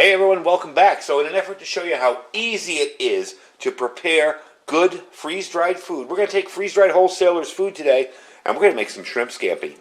Hey everyone, welcome back. So in an effort to show you how easy it is to prepare good freeze-dried food, we're going to take freeze-dried wholesalers food today and we're going to make some shrimp scampi.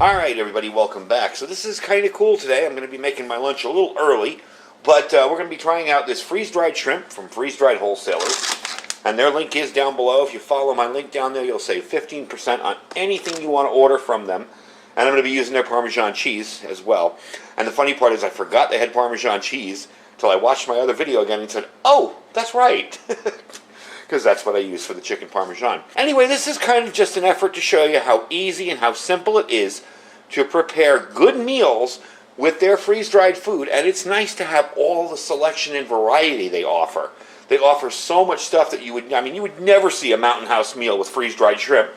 Alright everybody, welcome back. So this is kind of cool today. I'm going to be making my lunch a little early, but we're going to be trying out this freeze-dried shrimp from freeze-dried wholesalers. And their link is down below. If you follow my link down there, you'll save 15% on anything you want to order from them. And I'm going to be using their Parmesan cheese as well. And the funny part is I forgot they had Parmesan cheese until I watched my other video again and said, oh, that's right. Because that's what I use for the chicken Parmesan. Anyway, this is kind of just an effort to show you how easy and how simple it is to prepare good meals with their freeze-dried food. And it's nice to have all the selection and variety they offer. They offer so much stuff that you would never see a Mountain House meal with freeze-dried shrimp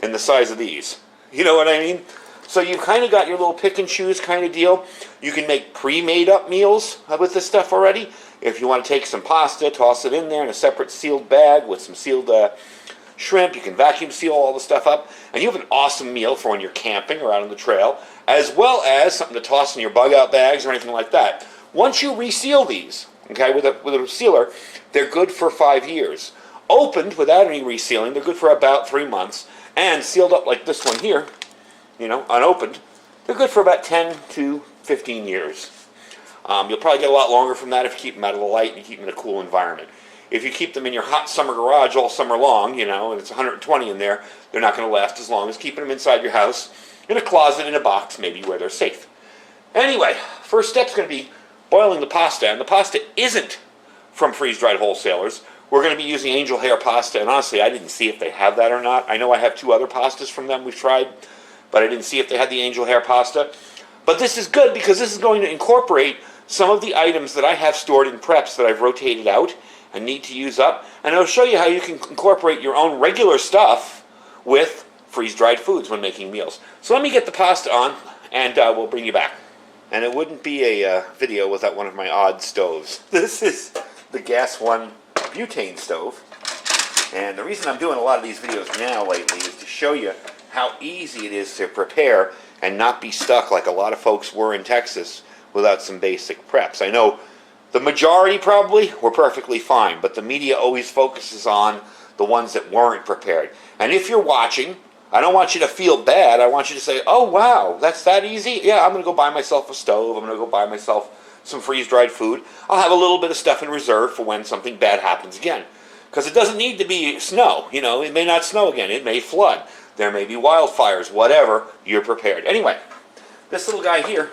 in the size of these. You know what I mean? So you've kind of got your little pick and choose kind of deal. You can make pre-made up meals with this stuff already. If you want to take some pasta, toss it in there in a separate sealed bag with some sealed shrimp. You can vacuum seal all the stuff up. And you have an awesome meal for when you're camping or out on the trail, as well as something to toss in your bug out bags or anything like that. Once you reseal these, okay, with a sealer, they're good for 5 years. Opened without any resealing, they're good for about 3 months. And sealed up like this one here, you know, unopened, they're good for about 10 to 15 years. You'll probably get a lot longer from that if you keep them out of the light and you keep them in a cool environment. If you keep them in your hot summer garage all summer long, you know, and it's 120 in there, they're not going to last as long as keeping them inside your house, in a closet, in a box, maybe where they're safe. Anyway, first step's going to be boiling the pasta, and the pasta isn't from freeze-dried wholesalers. We're going to be using angel hair pasta, and honestly, I didn't see if they have that or not. I know I have 2 other pastas from them we've tried, but I didn't see if they had the angel hair pasta. But this is good because this is going to incorporate some of the items that I have stored in preps that I've rotated out and need to use up, and it'll show you how you can incorporate your own regular stuff with freeze-dried foods when making meals. So let me get the pasta on, and we'll bring you back. And it wouldn't be a video without one of my odd stoves. This is the Gas One butane stove. And the reason I'm doing a lot of these videos now lately is to show you how easy it is to prepare and not be stuck like a lot of folks were in Texas without some basic preps. I know the majority probably were perfectly fine, but the media always focuses on the ones that weren't prepared. And if you're watching, I don't want you to feel bad. I want you to say, oh, wow, that's that easy? Yeah, I'm going to go buy myself a stove. I'm going to go buy myself some freeze-dried food. I'll have a little bit of stuff in reserve for when something bad happens again. Because it doesn't need to be snow. You know, it may not snow again. It may flood. There may be wildfires. Whatever, you're prepared. Anyway, this little guy here,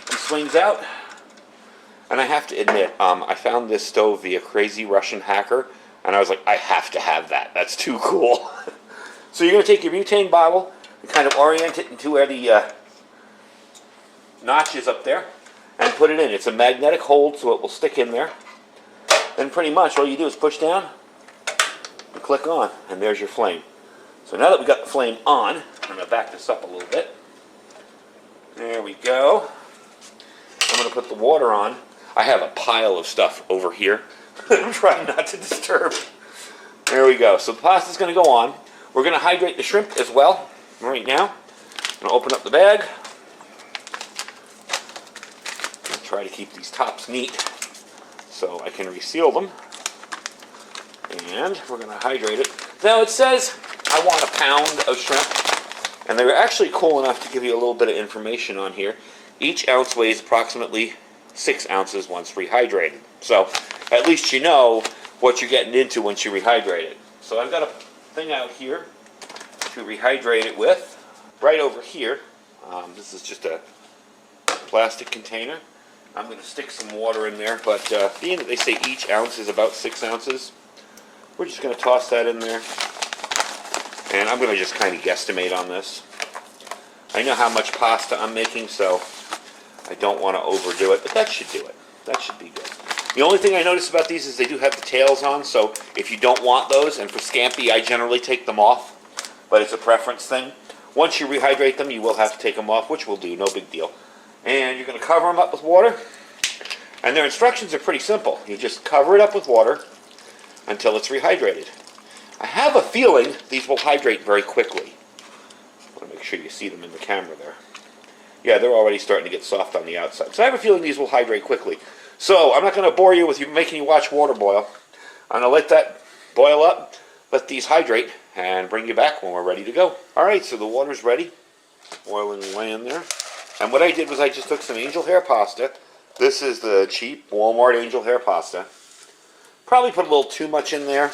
he swings out. And I have to admit, I found this stove via Crazy Russian Hacker. And I was like, I have to have that. That's too cool. So you're going to take your butane bottle and kind of orient it into where the notch is up there and put it in. It's a magnetic hold, so it will stick in there. Then pretty much all you do is push down and click on, and there's your flame. So now that we've got the flame on, I'm going to back this up a little bit. There we go. I'm going to put the water on. I have a pile of stuff over here. I'm trying not to disturb. There we go. So the pasta's going to go on. We're going to hydrate the shrimp as well right now. I'm going to open up the bag. Try to keep these tops neat so I can reseal them. And we're going to hydrate it. Now it says I want 1 pound of shrimp. And they were actually cool enough to give you a little bit of information on here. Each ounce weighs approximately 6 ounces once rehydrated. So at least you know what you're getting into once you rehydrate it. So I've got a thing out here to rehydrate it with. Right over here, this is just a plastic container. I'm going to stick some water in there, but being that they say each ounce is about 6 ounces, we're just going to toss that in there. And I'm going to just kind of guesstimate on this. I know how much pasta I'm making, so I don't want to overdo it, but that should do it. That should be good. The only thing I notice about these is they do have the tails on, so if you don't want those, and for Scampi I generally take them off, but it's a preference thing. Once you rehydrate them, you will have to take them off, which we'll do, no big deal. And you're going to cover them up with water, and their instructions are pretty simple. You just cover it up with water until it's rehydrated. I have a feeling these will hydrate very quickly. I want to make sure you see them in the camera there. Yeah, they're already starting to get soft on the outside. So I have a feeling these will hydrate quickly. So I'm not going to bore you with making you watch water boil. I'm going to let that boil up, let these hydrate, and bring you back when we're ready to go. All right, so the water's ready, boiling away in there. And what I did was I just took some angel hair pasta. This is the cheap Walmart angel hair pasta. Probably put a little too much in there,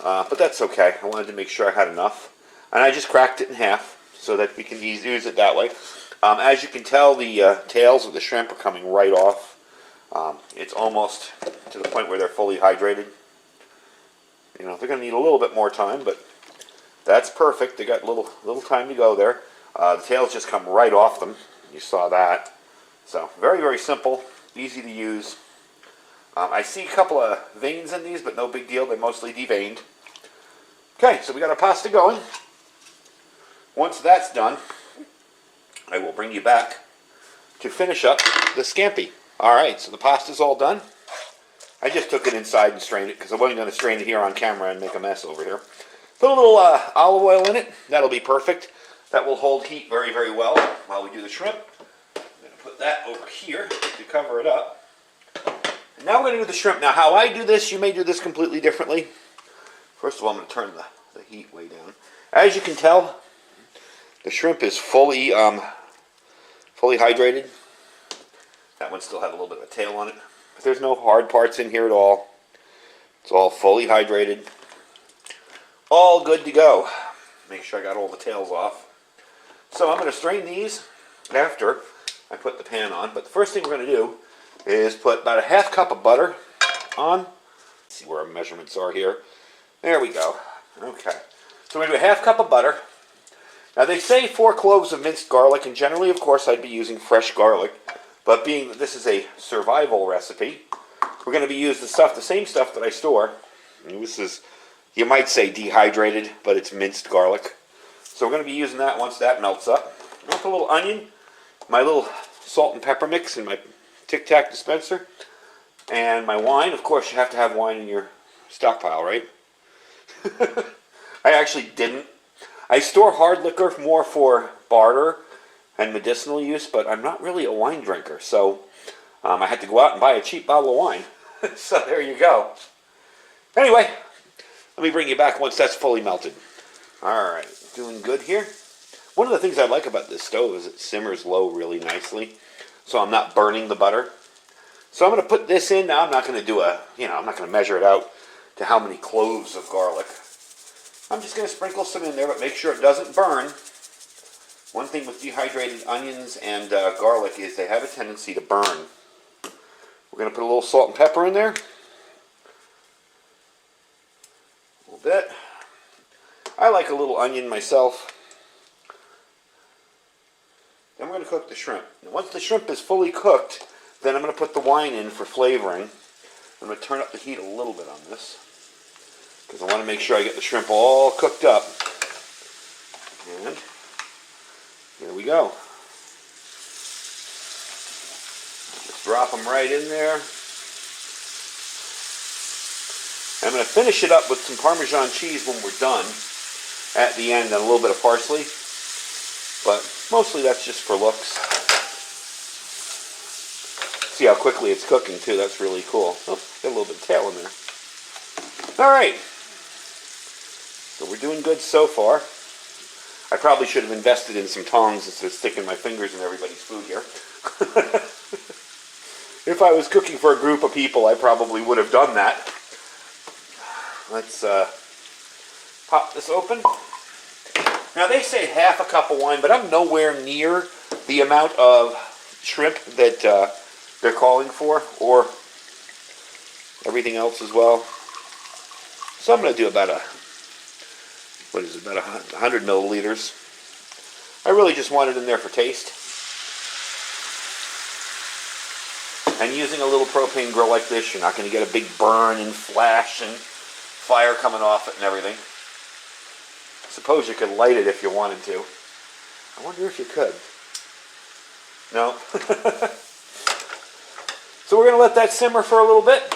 but that's okay. I wanted to make sure I had enough. And I just cracked it in half so that we can use it that way. As you can tell, the tails of the shrimp are coming right off. It's almost to the point where they're fully hydrated. You know, they're going to need a little bit more time, but that's perfect. They got a little time to go there. The tails just come right off them. You saw that. So very, very simple, easy to use. I see a couple of veins in these, but no big deal. They're mostly deveined. Okay, so we got our pasta going. Once that's done, I will bring you back to finish up the scampi. All right, so the pasta's all done. I just took it inside and strained it because I wasn't going to strain it here on camera and make a mess over here. Put a little olive oil in it. That'll be perfect. That will hold heat very, very well while we do the shrimp. I'm going to put that over here to cover it up. And now we're going to do the shrimp. Now, how I do this, you may do this completely differently. First of all, I'm going to turn the heat way down. As you can tell, the shrimp is fully hydrated. That one still had a little bit of a tail on it. But there's no hard parts in here at all. It's all fully hydrated. All good to go. Make sure I got all the tails off. So I'm going to strain these after I put the pan on. But the first thing we're going to do is put about a half cup of butter on. Let's see where our measurements are here. There we go. Okay. So we're going to do a half cup of butter. Now they say 4 cloves of minced garlic, and generally, of course, I'd be using fresh garlic. But being that this is a survival recipe, we're going to be using the same stuff that I store. And this is, you might say dehydrated, but it's minced garlic. So we're going to be using that once that melts up. I'm going to put a little onion, my little salt and pepper mix in my Tic Tac dispenser, and my wine. Of course, you have to have wine in your stockpile, right? I actually didn't. I store hard liquor more for barter and medicinal use, but I'm not really a wine drinker, so I had to go out and buy a cheap bottle of wine. So there you go. Anyway, let me bring you back once that's fully melted. All right, doing good here. One of the things I like about this stove is it simmers low really nicely, so I'm not burning the butter. So I'm going to put this in now. I'm not going to do I'm not going to measure it out to how many cloves of garlic. I'm just going to sprinkle some in there, but make sure it doesn't burn. One thing with dehydrated onions and garlic is they have a tendency to burn. We're going to put a little salt and pepper in there. A little bit. I like a little onion myself. Then we're going to cook the shrimp. Now, once the shrimp is fully cooked, then I'm going to put the wine in for flavoring. I'm going to turn up the heat a little bit on this, because I want to make sure I get the shrimp all cooked up. And here we go. Just drop them right in there. I'm going to finish it up with some Parmesan cheese when we're done at the end, and a little bit of parsley. But mostly that's just for looks. See how quickly it's cooking too. That's really cool. Oh, got a little bit of tail in there. All right. So we're doing good so far. I probably should have invested in some tongs instead of sticking my fingers in everybody's food here. If I was cooking for a group of people, I probably would have done that. Let's pop this open. Now they say half a cup of wine, but I'm nowhere near the amount of shrimp that they're calling for, or everything else as well. So I'm going to do about about 100 milliliters. I really just want it in there for taste. And using a little propane grill like this, you're not going to get a big burn and flash and fire coming off it and everything. I suppose you could light it if you wanted to. I wonder if you could. No. So we're going to let that simmer for a little bit.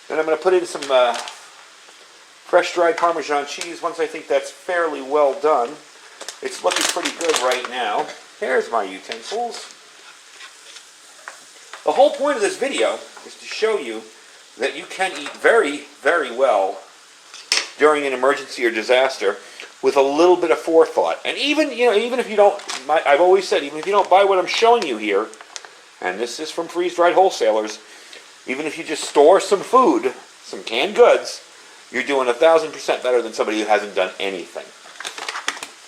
Then I'm going to put in some fresh dried Parmesan cheese. Once I think that's fairly well done, it's looking pretty good right now. There's my utensils. The whole point of this video is to show you that you can eat very, very well during an emergency or disaster with a little bit of forethought. And even if you don't, I've always said, even if you don't buy what I'm showing you here, and this is from freeze-dried wholesalers, even if you just store some food, some canned goods, you're doing 1,000% better than somebody who hasn't done anything.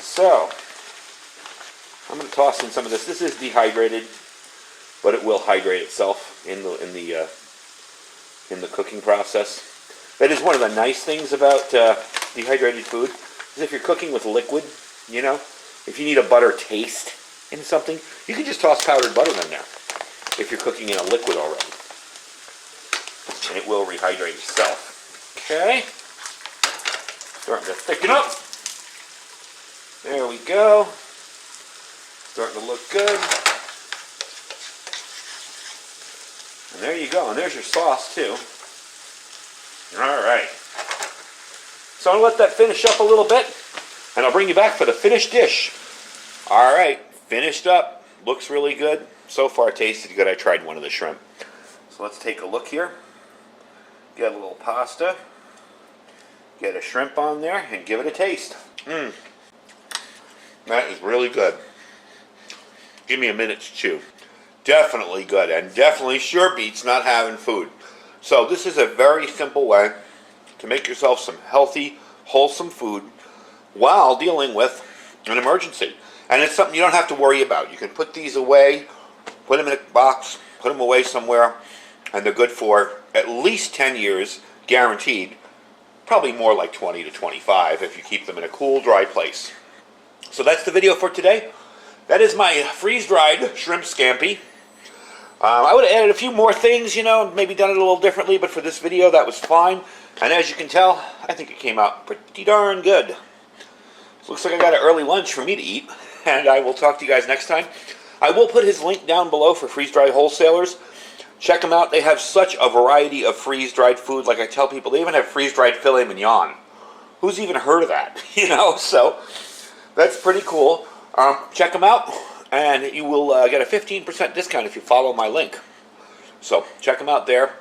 So, I'm going to toss in some of this. This is dehydrated, but it will hydrate itself in the cooking process. That is one of the nice things about dehydrated food, is if you're cooking with liquid, if you need a butter taste in something, you can just toss powdered butter in there if you're cooking in a liquid already. And it will rehydrate itself. Okay. Starting to thicken up. There we go. Starting to look good. And there you go. And there's your sauce too. Alright. So I'm going to let that finish up a little bit. And I'll bring you back for the finished dish. Alright. Finished up. Looks really good. So far tasted good. I tried one of the shrimp. So let's take a look here. Get a little pasta. Get a shrimp on there and give it a taste. That is really good. Give me a minute to chew. Definitely good, and definitely sure beats not having food. So this is a very simple way to make yourself some healthy, wholesome food while dealing with an emergency. And it's something you don't have to worry about. You can put these away, put them in a box, put them away somewhere, and they're good for at least 10 years, guaranteed. Probably more like 20 to 25 if you keep them in a cool, dry place. So that's the video for today. That is my freeze-dried shrimp scampi. I would have added a few more things, maybe done it a little differently, but for this video that was fine. And as you can tell, I think it came out pretty darn good. Looks like I got an early lunch for me to eat, and I will talk to you guys next time. I will put his link down below for freeze-dried wholesalers. Check them out. They have such a variety of freeze-dried food. Like I tell people, they even have freeze-dried filet mignon. Who's even heard of that? So that's pretty cool. Check them out, and you will get a 15% discount if you follow my link. So check them out there.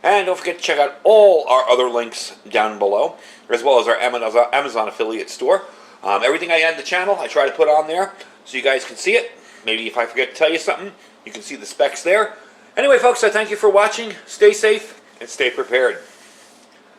And don't forget to check out all our other links down below, as well as our Amazon affiliate store. Everything I add to the channel, I try to put on there so you guys can see it. Maybe if I forget to tell you something, you can see the specs there. Anyway, folks, I thank you for watching. Stay safe and stay prepared.